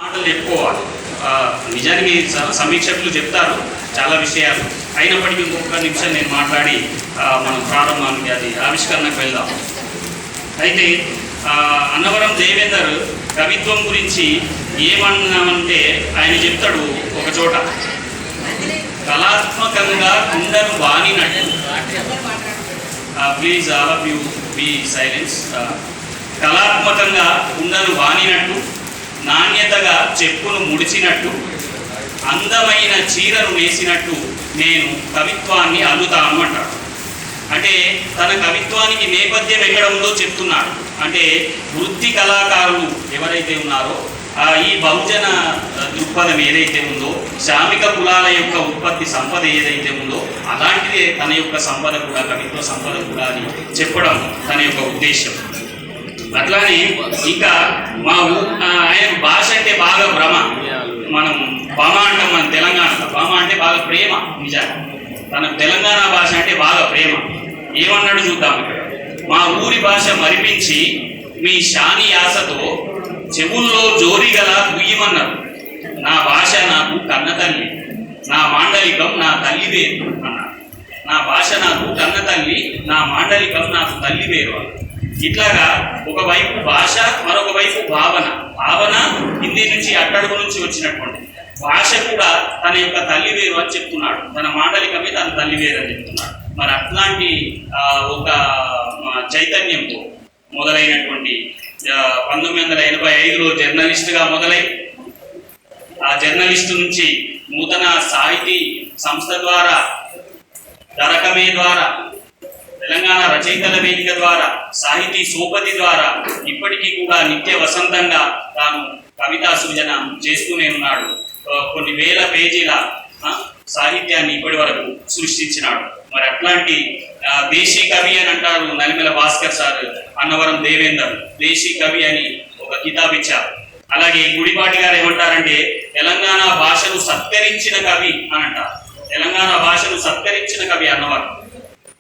మాటలు చెప్పుకోవాలి. నిజానికి సమీక్షకులు చెప్తారు చాలా విషయాలు, అయినప్పటికీ ఇంకొక నిమిషం నేను మాట్లాడి మనం ప్రారంభానికి అది ఆవిష్కరణకు వెళ్దాం. అయితే అన్నవరం దేవేందర్ కవిత్వం గురించి ఏమన్నామంటే ఆయన చెప్తాడు ఒక చోట, కళాత్మకంగా కుండను వానినట్టు, please all of you be silence, కళాత్మకంగా కుండను వానినట్టు, నాణ్యతగా చెప్పును ముడిచినట్టు, అందమైన చీరను నేసినట్టు నేను కవిత్వాన్ని అల్లుతాను అంటాడు. అంటే తన కవిత్వానికి నేపథ్యం ఎక్కడ ఉందో చెప్తున్నాడు. అంటే వృత్తి కళాకారులు ఎవరైతే ఉన్నారో ఈ బహుజన దృక్పథం ఏదైతే ఉందో, శ్రామిక కులాల యొక్క ఉత్పత్తి సంపద ఏదైతే ఉందో అలాంటిదే తన యొక్క సంపద కూడా, కవిత్వ సంపద కూడా అని చెప్పడం తన యొక్క ఉద్దేశం. అట్లానే ఇంకా ఆయన భాష అంటే బాగా భ్రమ. మనం భామ అంటాం, మన తెలంగాణలో భామ అంటే బాగా ప్రేమ. నిజాన్ని తన తెలంగాణ భాష అంటే బాగా ప్రేమ. ఏమన్నాడు చూద్దాం ఇక్కడ. మా ఊరి భాష మరిపించి మీ శాని యాసతో చెవుల్లో జోరిగల గుయ్యమన్నారు. నా భాష నాకు కన్న తల్లి, నా మాండలికం నా తల్లి వేరు అన్నాడు. నా భాష నాకు కన్న తల్లి, నా మాండలికం నాకు తల్లి వేరు అన్నాడు. ఇట్లాగా ఒకవైపు భాష, మరొక వైపు భావన. భావన హిందీ నుంచి, అట్టడుగు నుంచి వచ్చినటువంటి భాష కూడా తన యొక్క తల్లి వేరు అని చెప్తున్నాడు. తన మాండలికమే తన తల్లి వేరు అని చెప్తున్నాడు. మరి అట్లాంటి ఒక చైతన్యంతో మొదలైనటువంటి 1985లో జర్నలిస్టుగా మొదలై, ఆ జర్నలిస్టు నుంచి నూతన సాహితీ సంస్థ ద్వారా, దరకమే ద్వారా, తెలంగాణ రచయితల వేదిక ద్వారా, సాహితీ సోపతి ద్వారా ఇప్పటికీ కూడా నిత్య వసంతంగా తాను కవితా సృజన చేస్తూనే ఉన్నాడు. కొన్ని వేల పేజీల సాహిత్యాన్ని ఇప్పటి వరకు సృష్టించినాడు. మరి అట్లాంటి దేశీ కవి అని అంటారు నలిమెల భాస్కర్ సార్, అన్నవరం దేవేందర్ దేశీ కవి అని ఒక కితాబ్ ఇచ్చారు. అలాగే గుడిపాటి గారు ఏమంటారంటే తెలంగాణ భాషను సత్కరించిన కవి అని అంటారు. తెలంగాణ భాషను సత్కరించిన కవి అన్నవరం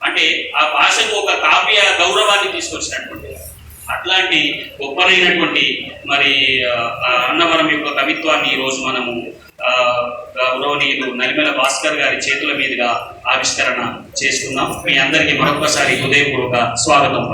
అంటే ఆ భాషకు ఒక కావ్య గౌరవాన్ని తీసుకొచ్చినటువంటి అట్లాంటి గొప్పనైనటువంటి మరి అన్నవరం యొక్క కవిత్వాన్ని ఈరోజు మనము గౌరవనీయులు నలిమెల భాస్కర్ గారి చేతుల మీదుగా ఆవిష్కరణ చేసుకున్నాం. మీ అందరికీ మరొకసారి హృదయపూర్వక స్వాగతం.